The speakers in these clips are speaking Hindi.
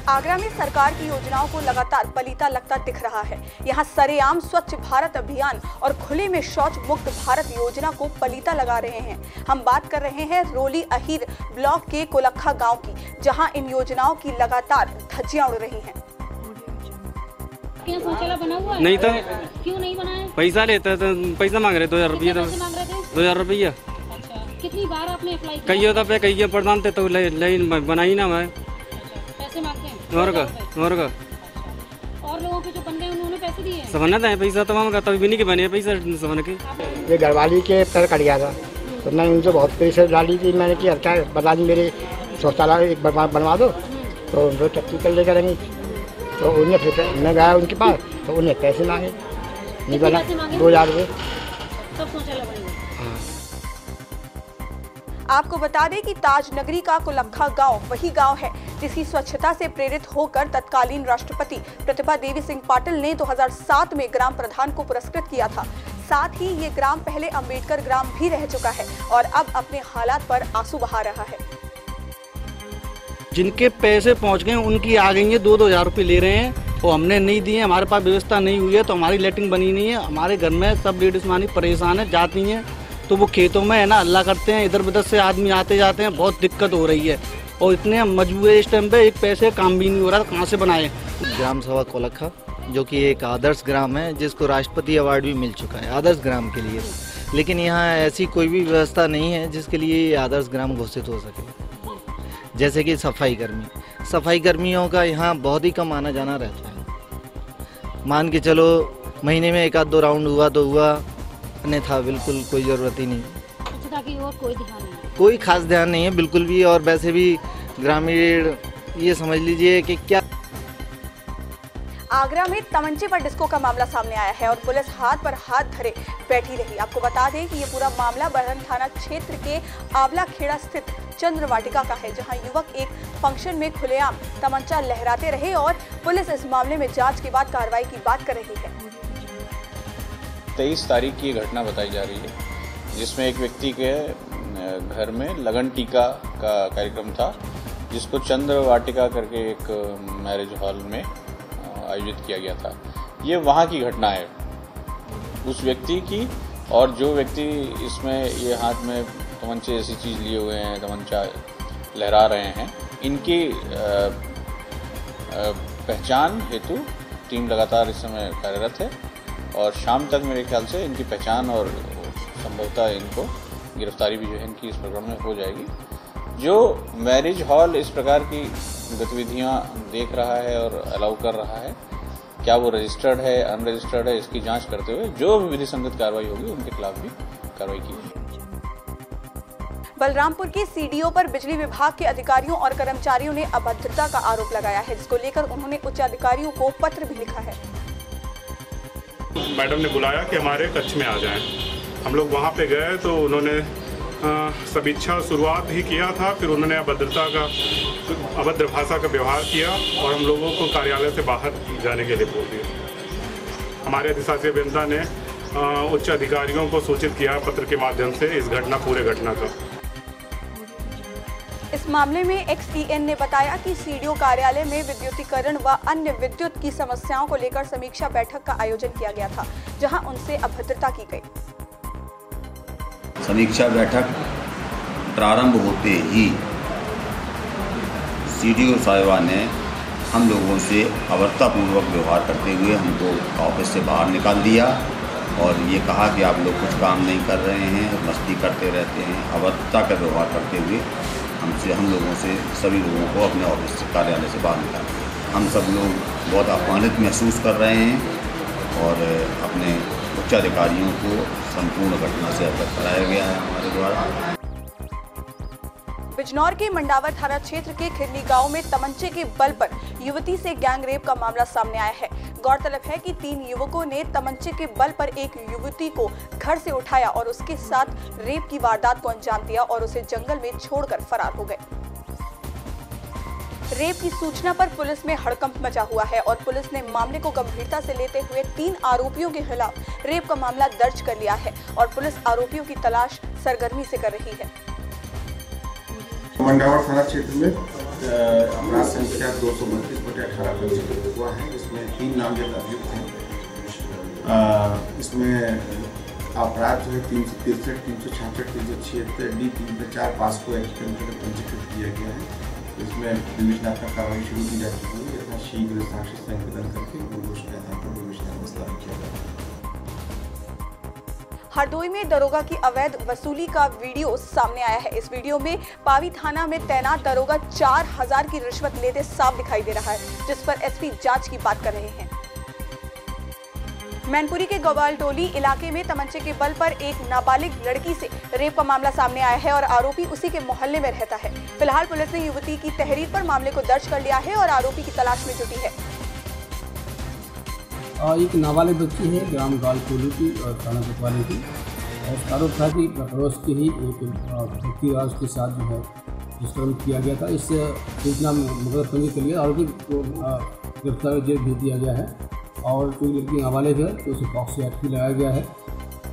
आगरा में सरकार की योजनाओं को लगातार पलीता लगता दिख रहा है। यहाँ सरेआम स्वच्छ भारत अभियान और खुले में शौच मुक्त भारत योजना को पलीता लगा रहे हैं। हम बात कर रहे हैं रोली अहीर ब्लॉक के कोलखा गांव की, जहां इन योजनाओं की लगातार धज्जियां उड़ रही हैं। क्या शौचालय बना हुआ है? नहीं तो क्यों नहीं बना है? पैसा लेते तो पैसा मांग रहे 2000 रुपया। 2000 रुपया। अच्छा, कितनी बार आपने अप्लाई किया? कई दफे कई प्रधान थे तो लाइन बनाई ना मैं। पैसे मांगते हैं? और का और लोगों के जो बन गए उन्होंने पैसे दिए हैं? सबने तो पैसा तमाम का तभी भी नहीं के बने पैसा सबने के। ये घरवाली के पैर कट गया था तो मैं उनसे बहुत पैसे डाली थी। मैंने कि क्या बता दी मेरे शौचालय एक बनवा दो, तो उनको टट्टी कर लेकर रहेंगी। तो उन्हें फिर मैं गया उनके पास तो उन्हें पैसे मांगे, नहीं बना 2000 रुपये। सब शौचालय बनेंगे। आपको बता दें कि ताज नगरी का कोलखा गांव वही गांव है जिसकी स्वच्छता से प्रेरित होकर तत्कालीन राष्ट्रपति प्रतिभा देवी सिंह पाटिल ने 2007 में ग्राम प्रधान को पुरस्कृत किया था। साथ ही ये ग्राम पहले अंबेडकर ग्राम भी रह चुका है और अब अपने हालात पर आंसू बहा रहा है। जिनके पैसे पहुंच गए उनकी आ गई है 2-2 हज़ार रुपये ले रहे हैं और हमने नहीं दिए। हमारे पास व्यवस्था नहीं हुई है तो हमारी लेटरिन बनी नहीं है। हमारे घर में सब लेडीज मानी परेशान है, जाती हैं तो वो खेतों में है ना अल्लाह करते हैं, इधर उधर से आदमी आते जाते हैं, बहुत दिक्कत हो रही है और इतने मजबूर है इस टाइम पे, एक पैसे काम भी नहीं हो रहा, कहाँ से बनाए। ग्राम सभा कोलखा जो कि एक आदर्श ग्राम है जिसको राष्ट्रपति अवार्ड भी मिल चुका है आदर्श ग्राम के लिए, लेकिन यहाँ ऐसी कोई भी व्यवस्था नहीं है जिसके लिए ये आदर्श ग्राम घोषित हो सके। जैसे कि सफाई कर्मियों का यहाँ बहुत ही कम आना जाना रहता है। मान के चलो महीने में 1-2 राउंड हुआ तो हुआ, अन्यथा बिल्कुल कोई ज़रूरत ही नहीं। स्वच्छता की ओर कोई ध्यान नहीं, कोई खास ध्यान नहीं है बिल्कुल भी। और वैसे भी ग्रामीण ये समझ लीजिए कि क्या आगरा में तमंचे पर डिस्को का मामला सामने आया है और पुलिस हाथ पर हाथ धरे बैठी रही। आपको बता दें कि ये पूरा मामला बरहन थाना क्षेत्र के आंवला खेड़ा स्थित चंद्र वाटिका का है, जहां युवक एक फंक्शन में खुलेआम तमंचा लहराते रहे और पुलिस इस मामले में जांच के बाद कार्रवाई की बात कर रही है। 23 तारीख की घटना बताई जा रही है जिसमें एक व्यक्ति के घर में लगन टीका का कार्यक्रम था, जिसको चंद्र वाटिका करके एक मैरिज हॉल में आयोजित किया गया था। ये वहाँ की घटना है उस व्यक्ति की, और जो व्यक्ति इसमें ये हाथ में तमंचे ऐसी चीज़ लिए हुए हैं, तमंचा लहरा रहे हैं, इनकी पहचान हेतु टीम लगातार इस समय कार्यरत है और शाम तक मेरे ख्याल से इनकी पहचान और संभवतः इनको गिरफ्तारी भी जो है इनकी इस प्रकरण में हो जाएगी। जो मैरिज हॉल इस प्रकार की गतिविधियां देख रहा है और अलाउ कर रहा है, क्या वो रजिस्टर्ड है अनरजिस्टर्ड है, इसकी जांच करते हुए जो भी विधि संगत कार्रवाई होगी उनके खिलाफ भी कार्रवाई की जाएगी। बलरामपुर के सीडीओ पर बिजली विभाग के अधिकारियों और कर्मचारियों ने अभद्रता का आरोप लगाया है, जिसको लेकर उन्होंने उच्च अधिकारियों को पत्र भी लिखा है। मैडम ने बुलाया कि हमारे कक्ष में आ जाएं। हम लोग वहां पे गए तो उन्होंने समीक्षा शुरुआत ही किया था, फिर उन्होंने अभद्र भाषा का व्यवहार किया और हम लोगों को कार्यालय से बाहर जाने के लिए बोल दिया। हमारे अधिशासी अभियंता ने उच्च अधिकारियों को सूचित किया पत्र के माध्यम से इस पूरे घटना का। इस मामले में एक्सईएन ने बताया कि सीडीओ कार्यालय में विद्युतीकरण व अन्य विद्युत की समस्याओं को लेकर समीक्षा बैठक का आयोजन किया गया था, जहां उनसे अभद्रता की गई। समीक्षा बैठक प्रारंभ होते ही सीडीओ साहिबा ने हम लोगों से अभद्रतापूर्वक व्यवहार करते हुए हमको ऑफिस से बाहर निकाल दिया और ये कहा कि आप लोग कुछ काम नहीं कर रहे हैं, मस्ती करते रहते हैं। अभद्रता का व्यवहार करते हुए हम लोगों से सभी लोगों को अपने ऑफिस से कार्यालय से बाहर निकाल दिया। हम सब लोग बहुत अपमानित महसूस कर रहे हैं और अपने उच्च अधिकारियों को संपूर्ण घटना से अवगत कराया गया है हमारे द्वारा। बिजनौर के मंडावर थाना क्षेत्र के खिरनी गांव में तमंचे के बल पर युवती से गैंग रेप का मामला सामने आया है। गौरतलब है कि 3 युवकों ने तमंचे के बल पर एक युवती को घर से उठाया और उसके साथ रेप की वारदात को अंजाम दिया और उसे जंगल में छोड़कर फरार हो गए। रेप की सूचना पर पुलिस में हड़कंप मचा हुआ है और पुलिस ने मामले को गंभीरता से लेते हुए 3 आरोपियों के खिलाफ रेप का मामला दर्ज कर लिया है और पुलिस आरोपियों की तलाश सरगर्मी से कर रही है। मंडावर थाना क्षेत्र में अपराध संख्या 232/18 पंजीकृत हुआ है। इसमें 3 नामजद अभियुक्त हैं। इसमें अपराध जो है 363, 366, 376 D 304 पास्को एक्ट के अंतर्गत पंजीकृत किया गया है। इसमें विवेचनात्मक कार्रवाई शुरू की जा चुकी है। यथा शीघ्र साक्ष्य संकलन करके दोषी के आधार पर विवेचनात्मक कार्रवाई किया जाएगा। हरदोई में दरोगा की अवैध वसूली का वीडियो सामने आया है। इस वीडियो में पावी थाना में तैनात दरोगा 4000 की रिश्वत लेते साफ दिखाई दे रहा है, जिस पर एसपी जांच की बात कर रहे हैं। मैनपुरी के गोवाल टोली इलाके में तमंचे के बल पर एक नाबालिग लड़की से रेप का मामला सामने आया है और आरोपी उसी के मोहल्ले में रहता है। फिलहाल पुलिस ने युवती की तहरीर पर मामले को दर्ज कर लिया है और आरोपी की तलाश में जुटी है। एक नाबालिग बच्ची है ग्राम गोवाल टोली की थाना कोतवाली की। आरोप था कि पड़ोस के ही एक व्यक्ति के साथ जो है दुष्कर्म किया गया था। इस सूचना में मुकदमा के लिए आरोपी को गिरफ्तार जेल भेज दिया गया है और जो लड़की नाबालिग है तो उसे पॉक्सो एक्ट भी लगाया गया है।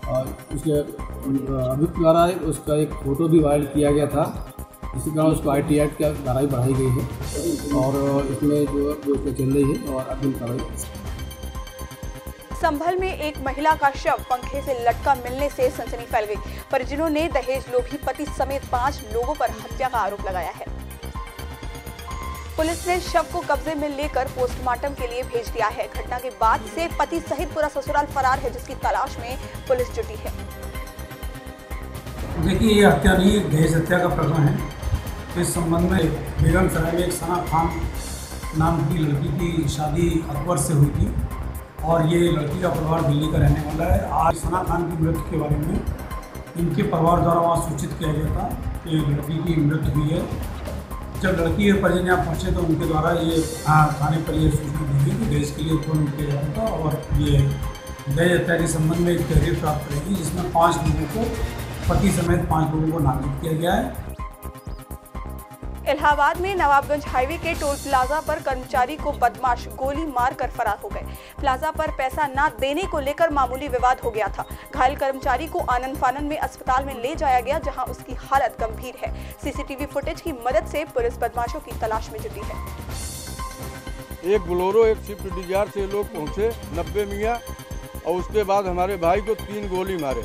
और उसके अभियुक्त द्वारा उसका एक फ़ोटो भी वायरल किया गया था, इसी कारण उसको IT एक्ट की कार्रवाई बढ़ाई गई है और इसमें जो चल रही है और अग्रिम कार्रवाई। संभल में एक महिला का शव पंखे से लटका मिलने से सनसनी फैल गई। परिजनों ने दहेज लोभी पति समेत 5 लोगों पर हत्या का आरोप लगाया है। पुलिस ने शव को कब्जे में लेकर पोस्टमार्टम के लिए भेज दिया है। घटना के बाद से पति सहित पूरा ससुराल फरार है, जिसकी तलाश में पुलिस जुटी है। देखिए, ये हत्या नहीं, दहेज हत्या का प्रकरण है। इस संबंध में बेगमसराय में एक सना खान नाम की लड़की की शादी अकबर से हुई थी और ये लड़की का परिवार दिल्ली का रहने वाला है। आज सना खान की मृत्यु के बारे में इनके परिवार द्वारा वहाँ सूचित किया गया था कि लड़की की मृत्यु हुई है। जब लड़की के परिजन यहाँ पहुँचे तो उनके द्वारा ये थाने पर ये सूचना दी गई कि दहेज के लिए उत्पन्न किया जाता था और ये दहेज हत्या के संबंध में एक तहरीर प्राप्त करेगी, जिसमें 5 लोगों को पति समेत 5 लोगों को नामित किया गया है। इलाहाबाद में नवाबगंज हाईवे के टोल प्लाजा पर कर्मचारी को बदमाश गोली मारकर फरार हो गए। प्लाजा पर पैसा न देने को लेकर मामूली विवाद हो गया था। घायल कर्मचारी को आनन फानन में अस्पताल में ले जाया गया, जहां उसकी हालत गंभीर है। सीसीटीवी फुटेज की मदद से पुलिस बदमाशों की तलाश में जुटी है। एक बोलेरो एक स्विफ्ट डिजायर से लोग पहुंचे 90 मियाँ और उसके बाद हमारे भाई को 3 गोली मारे।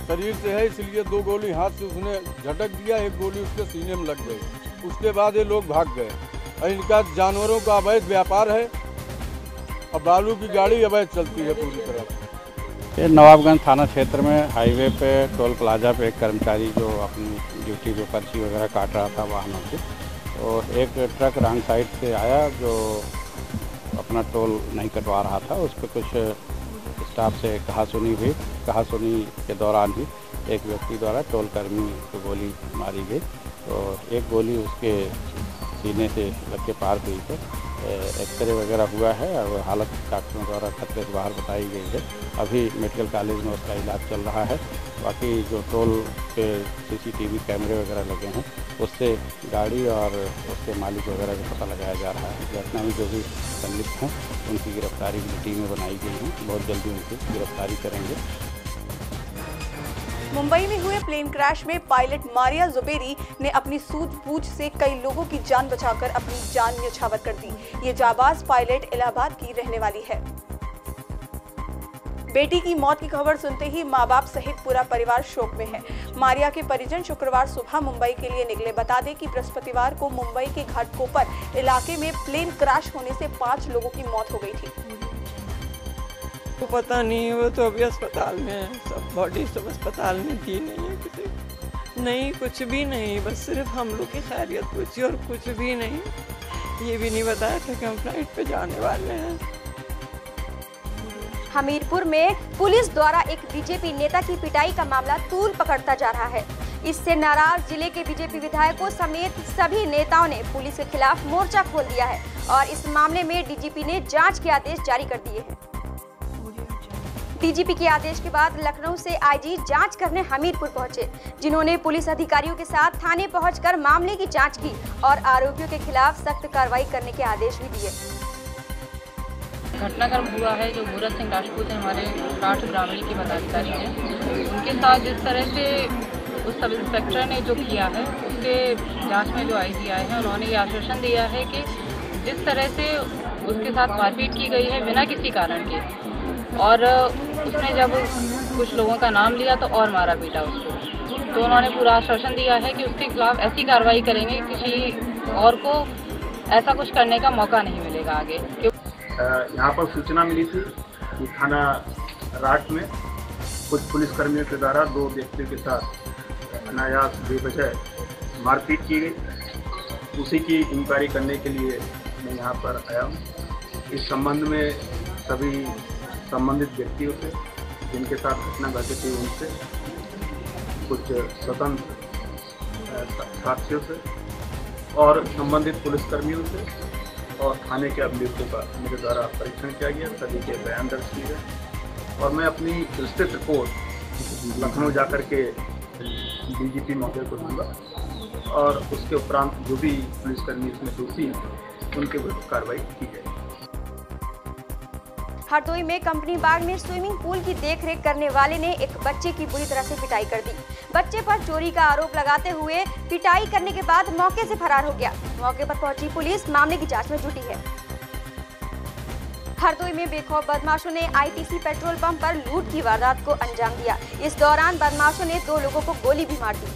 शरीर से है इसलिए 2 गोली हाथ से उसने झटक दिया, 1 गोली उसके सीने में लग गई। उसके बाद ये लोग भाग गए। इनका जानवरों का अवैध व्यापार है और बालू की गाड़ी अवैध चलती है पूरी तरह। ये नवाबगंज थाना क्षेत्र में हाईवे पे टोल प्लाजा पे एक कर्मचारी जो अपनी ड्यूटी पे पर्ची वगैरह काट रहा था वाहनों से, और एक ट्रक रॉन्ग साइड से आया जो अपना टोल नहीं कटवा रहा था। उस पर कुछ स्टाफ से कहासुनी हुई। कहासुनी के दौरान ही एक व्यक्ति द्वारा टोल कर्मी को गोली मारी गई और एक गोली उसके सीने से लग के पार हुई है। एक्सरे वगैरह हुआ है और हालत डॉक्टरों द्वारा खतरे से बाहर बताई गई है। अभी मेडिकल कॉलेज में उसका इलाज चल रहा है। बाकी जो टोल पे CCTV कैमरे वगैरह लगे हैं उससे गाड़ी और उसके मालिक वगैरह का पता लगाया जा रहा है। घटना में जो भी संलिप्त हैं उनकी गिरफ्तारी की टीमें बनाई गई हैं। बहुत जल्दी उनकी गिरफ्तारी करेंगे। मुंबई में हुए प्लेन क्रैश में पायलट मारिया जुबेरी ने अपनी सूझबूझ से कई लोगों की जान बचाकर अपनी जान न्यौछावर कर दी। ये जाबाज पायलट इलाहाबाद की रहने वाली है। बेटी की मौत की खबर सुनते ही मां बाप सहित पूरा परिवार शोक में है। मारिया के परिजन शुक्रवार सुबह मुंबई के लिए निकले। बता दें कि बृहस्पतिवार को मुंबई के घाटकोपर इलाके में प्लेन क्रैश होने से 5 लोगों की मौत हो गई थी। तो पता नहीं, वो तो अभी अस्पताल में है। सब बॉडी सब अस्पताल में थी, नहीं है किसी, नहीं कुछ भी नहीं, बस सिर्फ हम लोग की खैरियत पूछी और कुछ भी नहीं। ये भी नहीं बताया था कि हम फ्लाइट पे जाने वाले हैं। हमीरपुर में पुलिस द्वारा एक बीजेपी नेता की पिटाई का मामला तूल पकड़ता जा रहा है। इससे नाराज जिले के बीजेपी विधायकों समेत सभी नेताओं ने पुलिस के खिलाफ मोर्चा खोल दिया है और इस मामले में डीजीपी ने जांच के आदेश जारी कर दिए हैं। डीजीपी के आदेश के बाद लखनऊ से आईजी जांच करने हमीरपुर पहुंचे, जिन्होंने पुलिस अधिकारियों के साथ थाने पहुंचकर मामले की जांच की और आरोपियों के खिलाफ सख्त कार्रवाई करने के आदेश भी दिए। घटनाक्रम हुआ है जो भूरत सिंह राजपूत हमारे काठ ग्रामीण के पदाधिकारी हैं, उनके साथ जिस तरह से उस सब इंस्पेक्टर ने जो किया है उससे के जांच में जो आईजी आए हैं उन्होंने ये आश्वासन दिया है कि जिस तरह से उसके साथ मारपीट की गई है बिना किसी कारण के, और उसने जब कुछ लोगों का नाम लिया तो और मारा पीटा उसको, तो उन्होंने पूरा आश्वासन दिया है कि उसके खिलाफ ऐसी कार्रवाई करेंगे किसी और को ऐसा कुछ करने का मौका नहीं मिलेगा आगे। यहाँ पर सूचना मिली थी कि थाना राट में कुछ पुलिसकर्मियों के द्वारा 2 व्यक्तियों के साथ अनायास बेवजह मारपीट की गई। उसी की इंक्वायरी करने के लिए मैं यहाँ पर आया हूँ। इस संबंध में सभी संबंधित व्यक्तियों से जिनके साथ घटना घटित हुई उनसे, कुछ स्वतंत्र साथियों से और संबंधित पुलिसकर्मियों से और थाने के अभियुक्तों का मेरे द्वारा परीक्षण किया गया। सभी के बयान दर्ज किए गए और मैं अपनी विस्तृत रिपोर्ट लखनऊ जाकर के डीजीपी महोदय को दूंगा और उसके उपरांत जो भी पुलिसकर्मी इसमें दोषी हैं उनके विरुद्ध कार्रवाई की जाएगी। हरदोई में कंपनी बाग में स्विमिंग पूल की देखरेख करने वाले ने एक बच्चे की बुरी तरह से पिटाई कर दी। बच्चे पर चोरी का आरोप लगाते हुए पिटाई करने के बाद मौके से फरार हो गया। मौके पर पहुंची पुलिस मामले की जांच में जुटी है। हरदोई में बेखौफ बदमाशों ने आईटीसी पेट्रोल पंप पर लूट की वारदात को अंजाम दिया। इस दौरान बदमाशों ने 2 लोगों को गोली भी मार दी।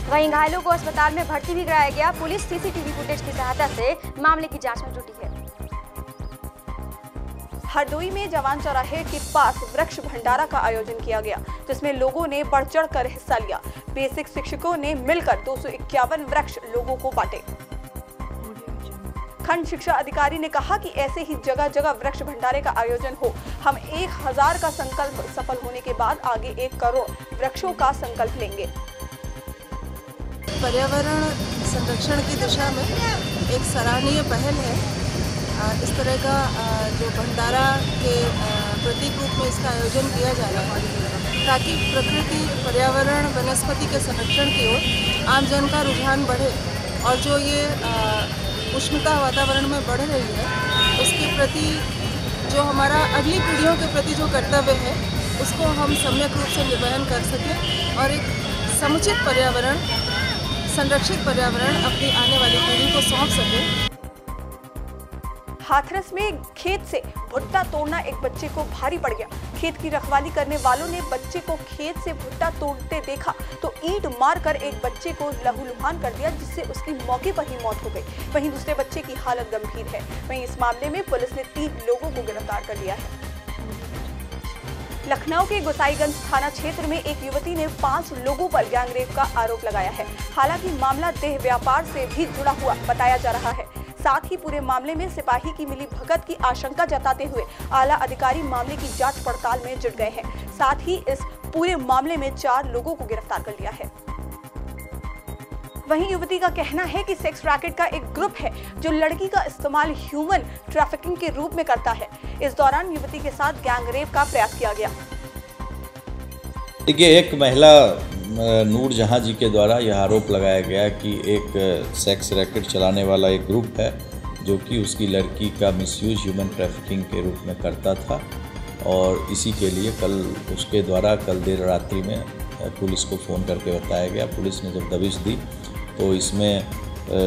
वहीं घायलों को अस्पताल में भर्ती भी कराया गया। पुलिस सीसीटीवी फुटेज की सहायता से मामले की जांच में जुटी है। हरदोई में जवान चौराहे के पास वृक्ष भंडारा का आयोजन किया गया, जिसमें लोगों ने बढ़ चढ़ कर हिस्सा लिया। बेसिक शिक्षकों ने मिलकर 251 वृक्ष लोगों को बांटे। खंड शिक्षा अधिकारी ने कहा कि ऐसे ही जगह जगह वृक्ष भंडारे का आयोजन हो। हम 1000 का संकल्प सफल होने के बाद आगे 1 करोड़ वृक्षों का संकल्प लेंगे। पर्यावरण संरक्षण की दिशा में एक सराहनीय पहल है। इस तरह का जो भंडारा के प्रतीक रूप में इसका आयोजन किया जा रहा है ताकि प्रकृति, पर्यावरण, वनस्पति के संरक्षण की ओर आमजन का रुझान बढ़े और जो ये उष्णता वातावरण में बढ़ रही है उसके प्रति जो हमारा अगली पीढ़ियों के प्रति जो कर्तव्य है उसको हम सम्यक रूप से निर्वहन कर सकें और एक समुचित पर्यावरण, संरक्षित पर्यावरण अपनी आने वाली पीढ़ी को सौंप सकें। हाथरस में खेत से भुट्टा तोड़ना एक बच्चे को भारी पड़ गया। खेत की रखवाली करने वालों ने बच्चे को खेत से भुट्टा तोड़ते देखा तो ईंट मारकर एक बच्चे को लहूलुहान कर दिया, जिससे उसकी मौके पर ही मौत हो गई। वहीं दूसरे बच्चे की हालत गंभीर है। वहीं इस मामले में पुलिस ने 3 लोगों को गिरफ्तार कर लिया है। लखनऊ के गोसाईगंज थाना क्षेत्र में एक युवती ने 5 लोगों पर गैंगरेप का आरोप लगाया है। हालांकि मामला देह व्यापार से भी जुड़ा हुआ बताया जा रहा है। साथ ही पूरे मामले में सिपाही की मिली भगत की आशंका जताते हुए आला अधिकारी मामले की जांच पड़ताल में जुट गए हैं। साथ ही इस पूरे मामले में 4 लोगों को गिरफ्तार कर लिया है। वहीं युवती का कहना है कि सेक्स रैकेट का एक ग्रुप है जो लड़की का इस्तेमाल ह्यूमन ट्रैफिकिंग के रूप में करता है। इस दौरान युवती के साथ गैंगरेप का प्रयास किया गया। देखिए, एक महिला नूर जहां जी के द्वारा यह आरोप लगाया गया कि एक सेक्स रैकेट चलाने वाला एक ग्रुप है जो कि उसकी लड़की का मिसयूज ह्यूमन ट्रैफिकिंग के रूप में करता था और इसी के लिए कल उसके द्वारा कल देर रात्रि में पुलिस को फ़ोन करके बताया गया। पुलिस ने जब दबिश दी तो इसमें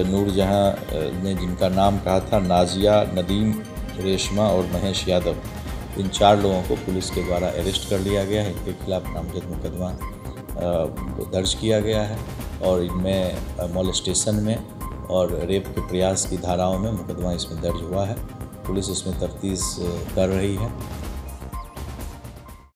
नूर जहां ने जिनका नाम कहा था नाजिया, नदीम, रेशमा और महेश यादव, इन 4 लोगों को पुलिस के द्वारा अरेस्ट कर लिया गया है। इनके खिलाफ नामजद मुकदमा दर्ज किया गया है और इनमें मॉलेस्टेशन में और रेप के प्रयास की धाराओं में मुकदमा इसमें दर्ज हुआ है। पुलिस इसमें तफ्तीश कर रही है।